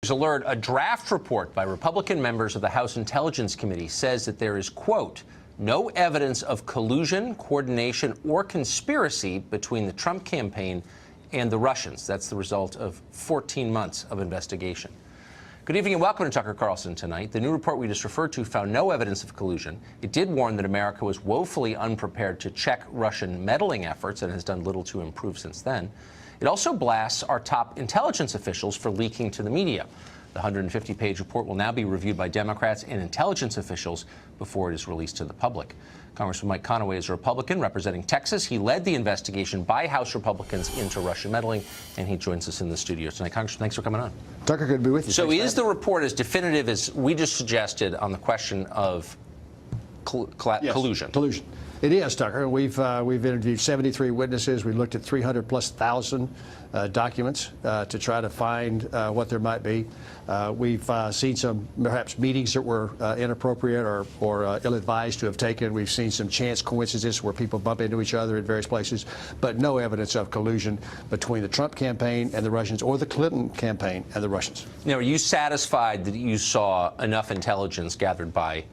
Alert, a draft report by Republican members of the House Intelligence Committee says that there is, quote, no evidence of collusion, coordination, or conspiracy between the Trump campaign and the Russians. That's the result of 14 months of investigation. Good evening and welcome to Tucker Carlson tonight. The new report we just referred to found no evidence of collusion. It did warn that America was woefully unprepared to check Russian meddling efforts and has done little to improve since then. It also blasts our top intelligence officials for leaking to the media. The 150-page report will now be reviewed by Democrats and intelligence officials before it is released to the public. Congressman Mike Conaway is a Republican representing Texas. He led the investigation by House Republicans into Russian meddling, and he joins us in the studio tonight. Congressman, thanks for coming on. Tucker, good to be with you. So is the report as definitive as we just suggested on the question of collusion? Collusion. It is, Tucker. We've interviewed 73 witnesses. We looked at 300,000+ documents to try to find what there might be. We've seen some perhaps meetings that were inappropriate or ill-advised to have taken. We've seen some chance coincidences where people bump into each other in various places, but no evidence of collusion between the Trump campaign and the Russians or the Clinton campaign and the Russians. Now, are you satisfied that you saw enough intelligence gathered by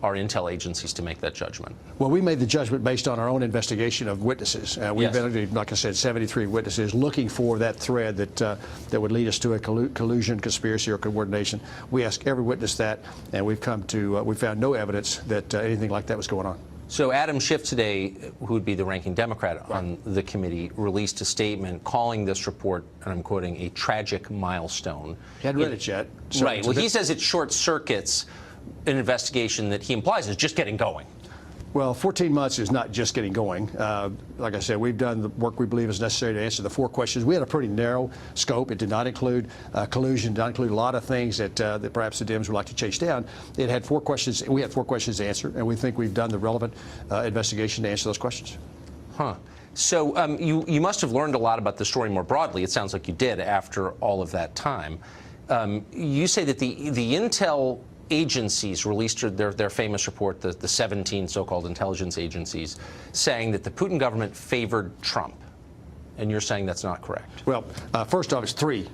our intel agencies to make that judgment? Well, we made the judgment based on our own investigation of witnesses. We've interviewed, like I said, 73 witnesses looking for that thread that would lead us to a collusion, conspiracy, or coordination. We asked every witness that, and we've come to we found no evidence that anything like that was going on. So Adam Schiff today, who would be the ranking Democrat on the committee, released a statement calling this report, and I'm quoting, a tragic milestone. He hadn't read it yet. So right. Well, he says it short circuits an investigation that he implies is just getting going. Well, 14 months is not just getting going. Like I said, we've done the work we believe is necessary to answer the 4 questions. We had a pretty narrow scope. It did not include collusion, did not include a lot of things that perhaps the Dems would like to chase down. It had 4 questions. We had 4 questions to answer, and we think we've done the relevant investigation to answer those questions. Huh. So you must have learned a lot about the story more broadly. It sounds like you did after all of that time. You say that the intel agencies released their famous report, the 17 so-called intelligence agencies, saying that the Putin government favored Trump. And you're saying that's not correct? Well, first off, it's 3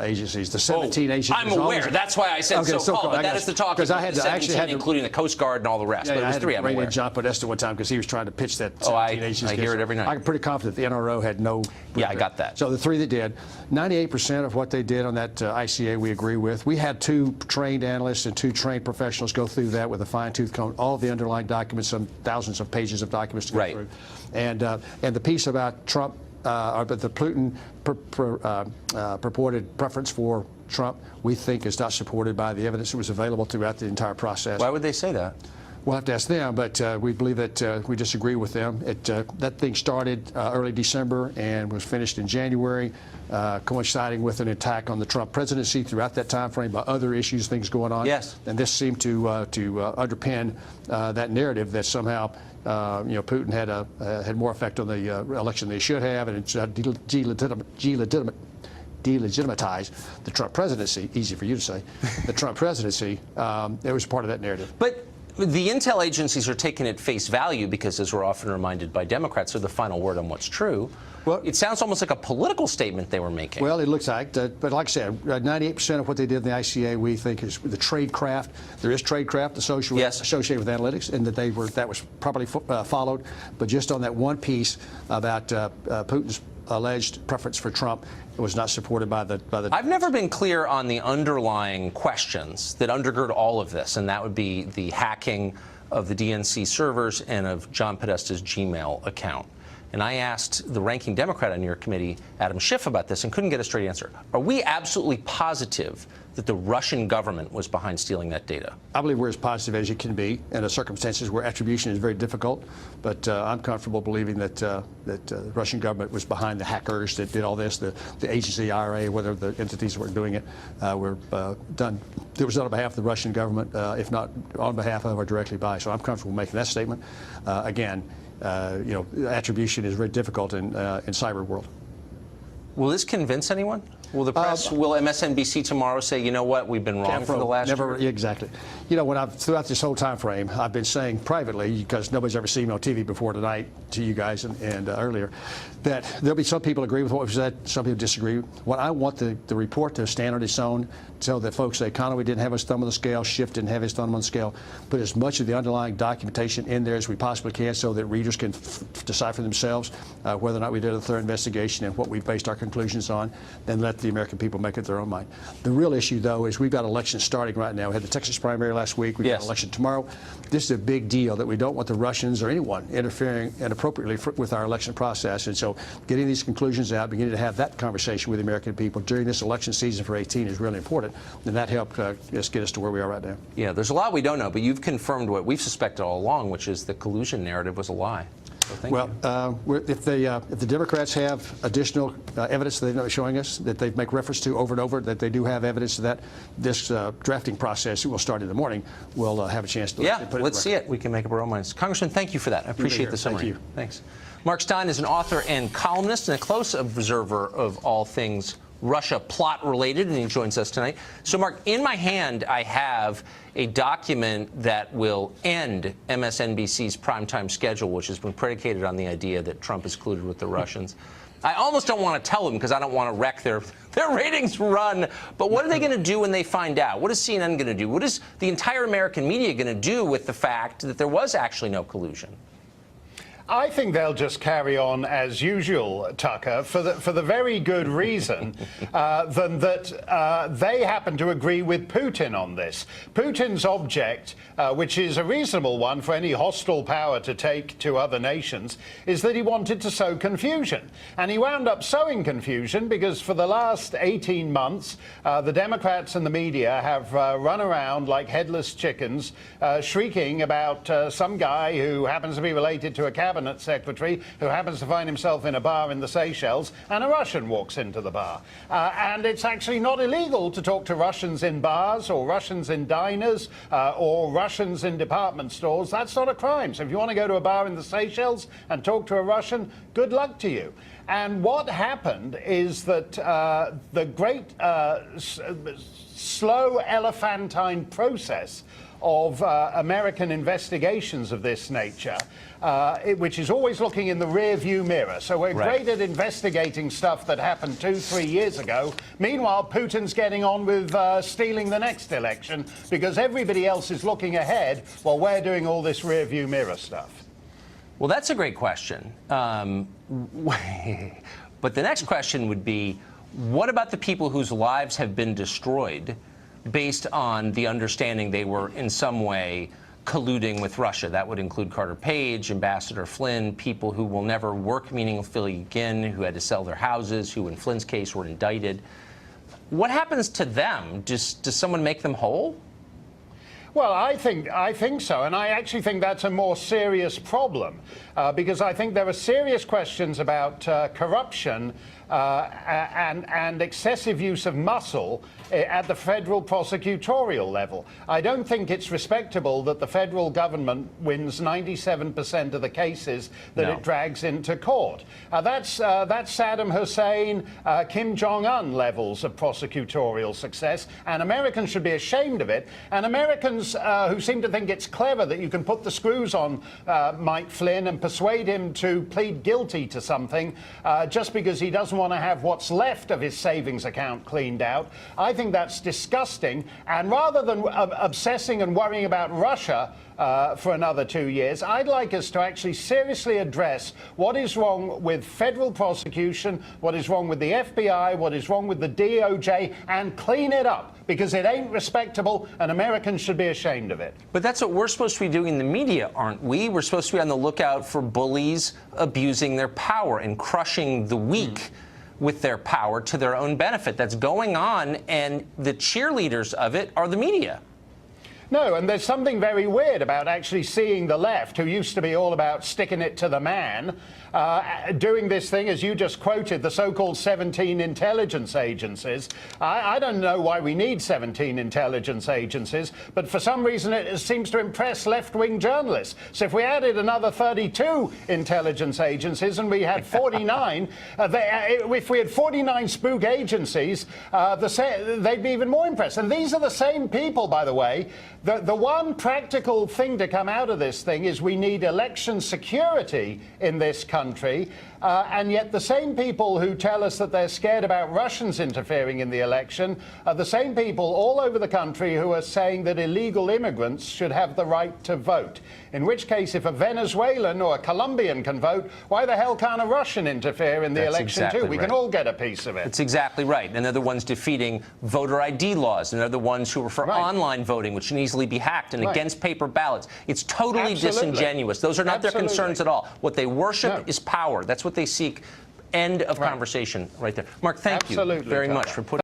agencies. The 17 agencies. I'm aware. That's why I said so-called. But that is the talk. Because I had to actually including the Coast Guard and all the rest. Yeah, but it was 3. I'm aware. John Podesta one time because he was trying to pitch that. I hear it every night. I'm pretty confident the NRO had no. Yeah, I got that. So the 3 that did, 98% of what they did on that ICA we agree with. We had 2 trained analysts and 2 trained professionals go through that with a fine-tooth comb, all the underlying documents, some thousands of pages of documents to go through, and the piece about Trump. But the Putin purported preference for Trump, we think, is not supported by the evidence that was available throughout the entire process. Why would they say that? We'll have to ask them, but we believe that we disagree with them. That thing started early December and was finished in January, coinciding with an attack on the Trump presidency throughout that time frame by other issues, things going on. Yes. And this seemed to underpin that narrative that somehow Putin had more effect on the election than he should have, and it's delegitimized the Trump presidency. Easy for you to say. The Trump presidency. It was part of that narrative. But the intel agencies are taking it face value because, as we're often reminded by Democrats, are the final word on what's true. Well, it sounds almost like a political statement they were making. Well, it looks like, but like I said, 98% of what they did in the ICA we think is the tradecraft. There is tradecraft associated with analytics, and that was probably followed. But just on that one piece about Putin's alleged preference for Trump, it was not supported by the. I've never been clear on the underlying questions that undergird all of this, and that would be the hacking of the DNC servers and of John Podesta's Gmail account. And I asked the ranking Democrat on your committee, Adam Schiff, about this and couldn't get a straight answer. Are we absolutely positive that the Russian government was behind stealing that data? I believe we're as positive as you can be in the circumstances where attribution is very difficult. But I'm comfortable believing that the Russian government was behind the hackers that did all this. The agency, IRA, whether the entities that were doing it were done. It was done on behalf of the Russian government, if not on behalf of or directly by. So I'm comfortable making that statement. Again, attribution is very difficult in cyber world. Will this convince anyone? Will the press, will MSNBC tomorrow say, you know what, we've been wrong for the last year? Exactly. You know, when throughout this whole time frame, I've been saying privately, because nobody's ever seen me on TV before tonight, to you guys and earlier, that there'll be some people agree with what we've said, some people disagree. What I want the report to stand on its own, tell that folks, the economy didn't have its thumb on the scale, shift didn't have its thumb on the scale, put as much of the underlying documentation in there as we possibly can so that readers can decide for themselves whether or not we did a thorough investigation and what we based our conclusions on, then let the American people make it their own mind. The real issue, though, is we've got elections starting right now. We had the Texas primary last week. We've got an election tomorrow. This is a big deal that we don't want the Russians or anyone interfering inappropriately with our election process. And so getting these conclusions out, beginning to have that conversation with the American people during this election season for 18 is really important. And that helped just get us to where we are right now. Yeah, there's a lot we don't know, but you've confirmed what we've suspected all along, which is the collusion narrative was a lie. So if the Democrats have additional evidence that they're not showing us, that they make reference to over and over, that they do have evidence to that, this drafting process will start in the morning, we'll have a chance to put it let's see it. We can make up our own minds. Congressman, thank you for that. I appreciate the summary. Thank you. Thanks. Mark Steyn is an author and columnist and a close observer of all things Russia plot related, and he joins us tonight. So, Mark, in my hand, I have a document that will end MSNBC's primetime schedule, which has been predicated on the idea that Trump is colluded with the Russians. I almost don't want to tell them because I don't want to wreck their ratings run. But what are they going to do when they find out? What is CNN going to do? What is the entire American media going to do with the fact that there was actually no collusion? I think they'll just carry on as usual, Tucker, for the very good reason that they happen to agree with Putin on this. Putin's object, which is a reasonable one for any hostile power to take to other nations, is that he wanted to sow confusion. And he wound up sowing confusion because for the last 18 months, the Democrats and the media have run around like headless chickens, shrieking about some guy who happens to be related to a cabinet secretary who happens to find himself in a bar in the Seychelles, and a Russian walks into the bar. And it's actually not illegal to talk to Russians in bars or Russians in diners or Russians in department stores. That's not a crime. So if you want to go to a bar in the Seychelles and talk to a Russian, good luck to you. And what happened is that the great slow elephantine process of American investigations of this nature, which is always looking in the rear-view mirror. So we're great at investigating stuff that happened 2-3 years ago. Meanwhile, Putin's getting on with stealing the next election because everybody else is looking ahead while we're doing all this rear-view mirror stuff. Well, that's a great question. But the next question would be, what about the people whose lives have been destroyed based on the understanding they were in some way colluding with Russia? That would include Carter Page, Ambassador Flynn, people who will never work meaningfully again, who had to sell their houses, who in Flynn's case were indicted. What happens to them? Does someone make them whole? Well, I think so, and I actually think that's a more serious problem because I think there are serious questions about corruption and excessive use of muscle at the federal prosecutorial level. I don't think it's respectable that the federal government wins 97% of the cases that it drags into court. That's Saddam Hussein, Kim Jong-un levels of prosecutorial success, and Americans should be ashamed of it. And Americans who seem to think it's clever that you can put the screws on Mike Flynn and persuade him to plead guilty to something just because he doesn't want to have what's left of his savings account cleaned out. I think that's disgusting. And rather than obsessing and worrying about Russia for another 2 years, I'd like us to actually seriously address what is wrong with federal prosecution, what is wrong with the FBI, what is wrong with the DOJ, and clean it up, because it ain't respectable and Americans should be ashamed of it. But that's what we're supposed to be doing in the media, aren't we? We're supposed to be on the lookout for bullies abusing their power and crushing the weak with their power to their own benefit. That's going on, and the cheerleaders of it are the media. No, and there's something very weird about actually seeing the left, who used to be all about sticking it to the man, doing this thing, as you just quoted, the so-called 17 intelligence agencies. I don't know why we need 17 intelligence agencies, but for some reason it seems to impress left-wing journalists. So if we added another 32 intelligence agencies and we had 49, if we had 49 spook agencies, they'd be even more impressed. And these are the same people, by the way. The one practical thing to come out of this thing is we need election security in this country, and yet the same people who tell us that they're scared about Russians interfering in the election are the same people all over the country who are saying that illegal immigrants should have the right to vote. In which case, if a Venezuelan or a Colombian can vote, why the hell can't a Russian interfere in the election too? We can all get a piece of it. That's exactly right. And they're the ones defeating voter ID laws, and they're the ones who are for online voting, which can easily be hacked, and against paper ballots. It's totally disingenuous. Those are not their concerns at all. What they worship is power. That's what they seek. End of conversation right there. Mark, thank you very much for putting